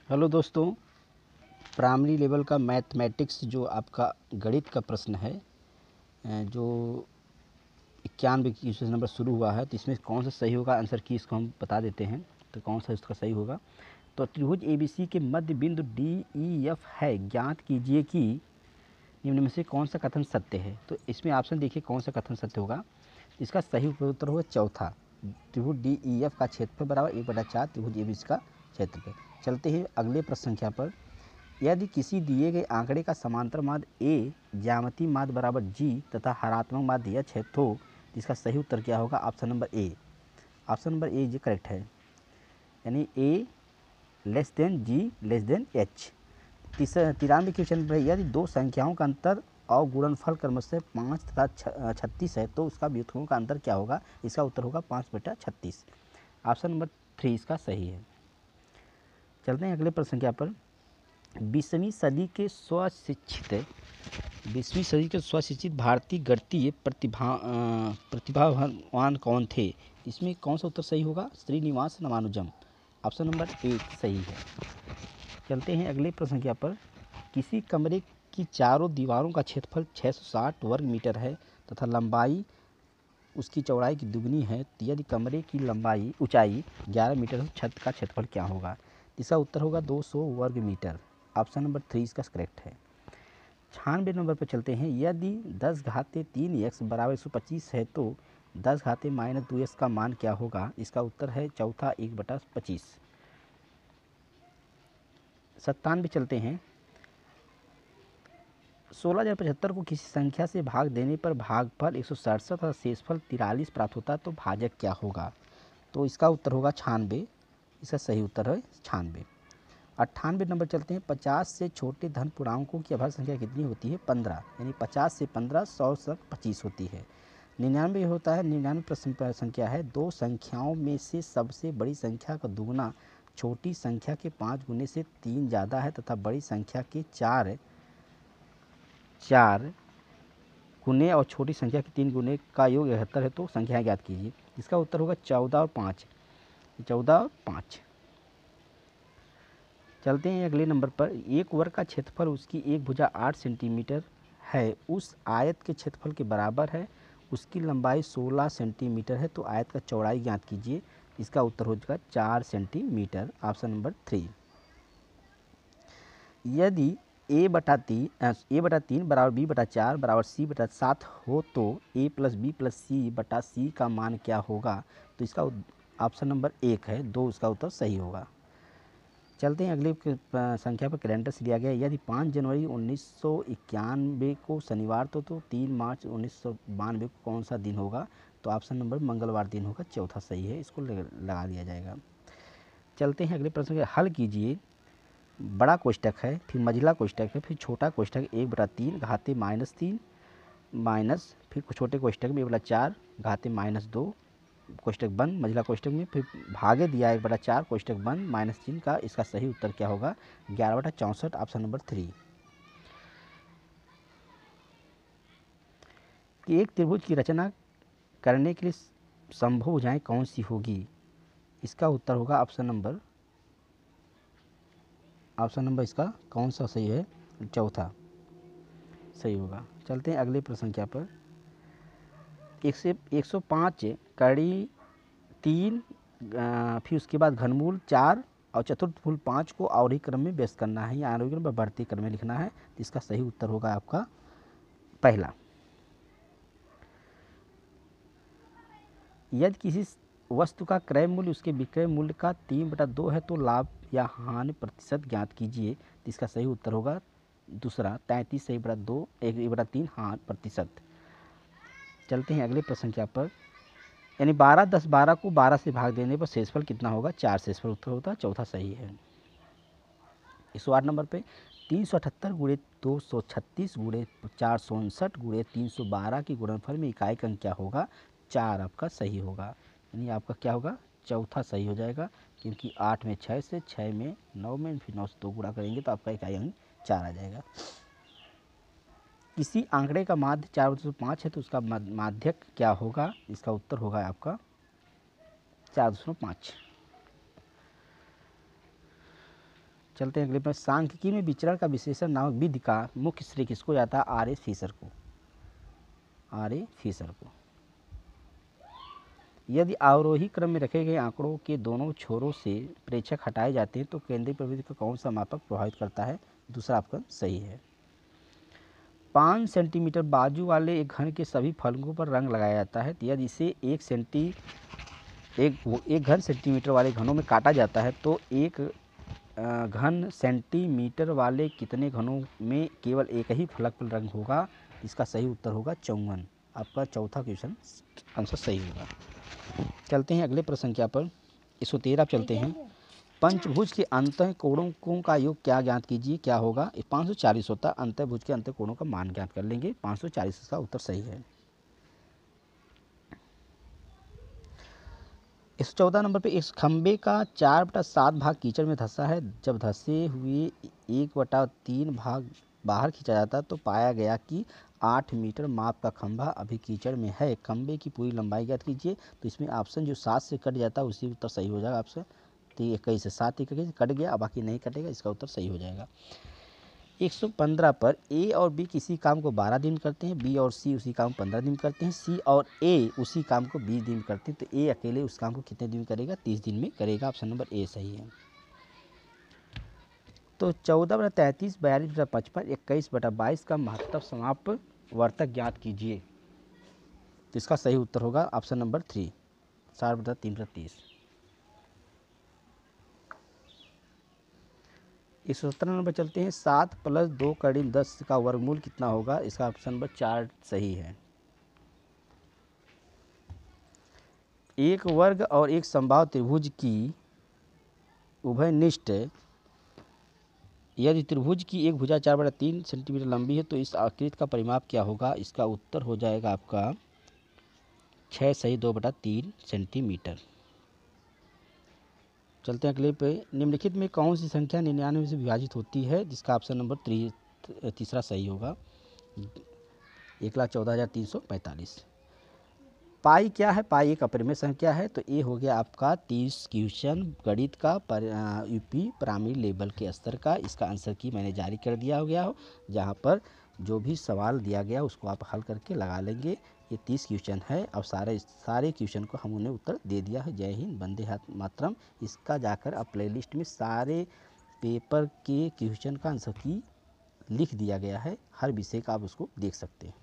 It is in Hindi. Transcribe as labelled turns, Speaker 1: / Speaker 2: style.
Speaker 1: हेलो दोस्तों, प्राइमरी लेवल का मैथमेटिक्स जो आपका गणित का प्रश्न है, जो 91 क्वेश्चन नंबर शुरू हुआ है, तो इसमें कौन सा सही होगा आंसर की इसको हम बता देते हैं। तो कौन सा इसका सही होगा, तो त्रिभुज एबीसी के मध्य बिंदु डी ई एफ है, ज्ञात कीजिए कि निम्न में से कौन सा कथन सत्य है। तो इसमें ऑप्शन देखिए कौन सा कथन सत्य होगा। इसका सही उत्तर होगा चौथा, त्रिभुज डी ई एफ का क्षेत्रफल बराबर 1/4 त्रिभुज एबीसी का क्षेत्रफल। चलते हैं अगले प्रश्न संख्या पर। यदि किसी दिए गए आंकड़े का समांतर माध्य ए, ज्यामितीय माध्य बराबर जी तथा हरात्मक माध्य एच है, तो इसका सही उत्तर क्या होगा। Option number A. Option number A ये करेक्ट है, यानी ए लेस देन जी लेस देन एच। 93 क्वेश्चन पर यदि दो संख्याओं का अंतर और गुणनफल क्रमशः 5 तथा 36 है, तो उसका व्युत्क्रमों का अंतर क्या होगा। इसका उत्तर होगा 5/36। ऑप्शन नंबर 3 इसका सही है। चलते हैं अगले प्रश्न संख्या पर। 20वीं सदी के स्वशिक्षित भारतीय गणितीय प्रतिभावान कौन थे। इसमें कौन सा उत्तर सही होगा। श्रीनिवास रामानुजम। ऑप्शन नंबर 1 सही है। चलते हैं अगले प्रश्न संख्या पर। किसी कमरे की चारों दीवारों का क्षेत्रफल 660 वर्ग मीटर है तथा लंबाई उसकी चौड़ाई की दुगनी है, तो यदि कमरे की ऊंचाई 11 मीटर है, तो छत का क्षेत्रफल क्या होगा। इसका उत्तर होगा 200 वर्ग मीटर। ऑप्शन नंबर 3 इसका करेक्ट है। 96 नंबर पर चलते हैं। यदि 10⁻³ बराबर 125 है, तो 10⁻−2x का मान क्या होगा। इसका उत्तर है चौथा 1/25। 97 चलते हैं। 16,075 को किसी संख्या से भाग देने पर भागफल 167 और शेषफल 43 प्राप्त होता है, तो भाजक क्या होगा। तो इसका उत्तर होगा 96। इसका सही उत्तर है 96। 98 नंबर चलते हैं। 50 से छोटे धन पूर्णांकों की अभाज्य संख्या कितनी होती है। 15, यानी 50 से 15, 100 से 25 होती है। 99 होता है। 99 प्रश्न संख्या है। दो संख्याओं में से सबसे बड़ी संख्या का दुगुना छोटी संख्या के 5 गुने से 3 ज़्यादा है तथा बड़ी संख्या के 4 गुने और छोटी संख्या के 3 गुने का योग 71 है, तो संख्याएं ज्ञात कीजिए। इसका उत्तर होगा 14 और 5। 14 और 5। चलते हैं अगले नंबर पर। एक वर्ग का क्षेत्रफल उसकी एक भुजा 8 सेंटीमीटर है, उस आयत के क्षेत्रफल के बराबर है, उसकी लंबाई 16 सेंटीमीटर है, तो आयत का चौड़ाई ज्ञात कीजिए। इसका उत्तर हो जाएगा 4 सेंटीमीटर। Option number 3। यदि a/3 बराबर b/4 बराबर c/7 हो, तो a + b + c/c का मान क्या होगा। तो इसका ऑप्शन नंबर 1 है, 2 इसका उत्तर सही होगा। चलते हैं अगले संख्या पर। कैलेंडर से लिया गया। यदि 5 जनवरी 1991 को शनिवार तो 3 मार्च 1992 को कौन सा दिन होगा। तो ऑप्शन नंबर मंगलवार दिन होगा, चौथा सही है, इसको लगा दिया जाएगा। चलते हैं अगले प्रश्न के। हल कीजिए। बड़ा कोष्टक है, फिर मझला कोष्टक है, फिर छोटा कोष्टक 1/3 घाते -3 माइनस, फिर छोटे कोष्टक में 1/4 घाते -2 कोष्टक बंद, मझला कोष्टक में, फिर भागे दिया 1/4 कोष्टक बंद माइनस चिन्ह का। इसका सही उत्तर क्या होगा। 11/64। Option number 3। कि एक त्रिभुज की रचना करने के लिए संभव भुजाएं कौन सी होगी। इसका उत्तर होगा ऑप्शन नंबर इसका कौन सा सही है। चौथा सही होगा। चलते हैं अगले प्रश्न संख्या पर। 105 कड़ी 3, फिर उसके बाद घनमूल 4 और चतुर्थमूल 5 को आरोही क्रम में व्यस्त करना है, या आरोही क्रम में बढ़ती क्रम में लिखना है। तो इसका सही उत्तर होगा आपका पहला। यदि किसी वस्तु का क्रय मूल्य उसके विक्रय मूल्य का 3/2 है, तो लाभ या हानि प्रतिशत ज्ञात कीजिए। तो इसका सही उत्तर होगा दूसरा, 33 से 1/2 1/3 हानि प्रतिशत। चलते हैं अगले प्रश्न संख्या पर। यानी 12, 10, 12 को 12 से भाग देने पर शेषफल कितना होगा। 4 शेषफल उत्तर होता है, चौथा सही है। 108 नंबर पे 378 गुणे 236 गुणे 459 गुणे 312 की गुणनफल में इकाई का अंक क्या होगा। 4 आपका सही होगा, यानी आपका क्या होगा, चौथा सही हो जाएगा, क्योंकि 8 में 6 से, 6 में 9 में, फिर 9 से 2 गुणा करेंगे तो आपका इकाई अंक 4 आ जाएगा। किसी आंकड़े का माध्य 4/5 है, तो उसका माध्यक क्या होगा। इसका उत्तर होगा आपका 4/5। चलते हैं अगले पर। सांख्यिकी में विचरण का विश्लेषण नामक विधि का मुख्य श्रेय किसको जाता है? आर ए फिशर को। आर ए फिशर को। यदि अवरोही क्रम में रखे गए आंकड़ों के दोनों छोरों से प्रेक्षक हटाए जाते हैं तो केंद्रीय प्रवृत्ति को कौन सा मापक प्रभावित करता है? दूसरा ऑप्शन सही है। 5 सेंटीमीटर बाजू वाले एक घन के सभी फलकों पर रंग लगाया जाता है। यदि इसे एक घन सेंटीमीटर वाले घनों में काटा जाता है तो एक घन सेंटीमीटर वाले कितने घनों में केवल एक ही फलक पर रंग होगा? इसका सही उत्तर होगा 54। आपका चौथा क्वेश्चन आंसर सही होगा। चलते हैं अगले प्रश्न क्या पर 113 चलते हैं। पंचभुज के अंतः कोणों का योग क्या ज्ञात कीजिए, क्या होगा? 540 होता। अंतःभुज के अंतः कोणों का मान ज्ञात कर लेंगे। 540 इसका उत्तर सही है। 114 नंबर पे इस खंबे का 4/7 भाग कीचड़ में धंसा है। जब धंसे हुए 1/3 भाग बाहर खींचा जाता तो पाया गया कि 8 मीटर माप का खंभा अभी कीचड़ में है। खंबे की पूरी लंबाई ज्ञात कीजिए। तो इसमें ऑप्शन जो 7 से कट जाता है उसी उत्तर सही हो जाएगा। ऑप्शन तो 21 से 7 21 कट गया, बाकी नहीं कटेगा, इसका उत्तर सही हो जाएगा। 115 पर ए और बी किसी काम को 12 दिन करते हैं, बी और सी उसी काम को 15 दिन करते हैं, सी और ए उसी काम को 20 दिन करते हैं, तो ए अकेले उस काम को कितने दिन में करेगा? 30 दिन में करेगा। ऑप्शन नंबर ए सही है। तो 14/33, 42/55, 21/22 का महत्तम समाप्त वर्तक ज्ञात कीजिए। तो इसका सही उत्तर होगा ऑप्शन नंबर 3, 4/3/30। 117 नंबर चलते हैं। 7 + 2 × 10 का वर्गमूल कितना होगा? इसका ऑप्शन नंबर 4 सही है। एक वर्ग और एक समबाहु त्रिभुज की उभयनिष्ठ यदि त्रिभुज की एक भुजा 4/3 सेंटीमीटर लंबी है तो इस आकृति का परिमाप क्या होगा? इसका उत्तर हो जाएगा आपका 6 सही 2/3 सेंटीमीटर। चलते हैं अगले पे। निम्नलिखित में कौन सी संख्या 99 से विभाजित होती है? जिसका ऑप्शन नंबर तीसरा सही होगा, 1,14,345। पाई क्या है? पाई एक अपरिमेय संख्या है। तो ये हो गया आपका 30 क्वेश्चन गणित का यूपी प्राइमरी लेवल के स्तर का। इसका आंसर की मैंने जारी कर दिया हो गया हो, जहाँ पर जो भी सवाल दिया गया उसको आप हल करके लगा लेंगे। ये 30 क्वेश्चन है और सारे क्वेश्चन को हम उन्हें उत्तर दे दिया है। जय हिंद, वंदे मातरम। इसका जाकर अब प्लेलिस्ट में सारे पेपर के क्वेश्चन का आंसर की लिख दिया गया है, हर विषय का आप उसको देख सकते हैं।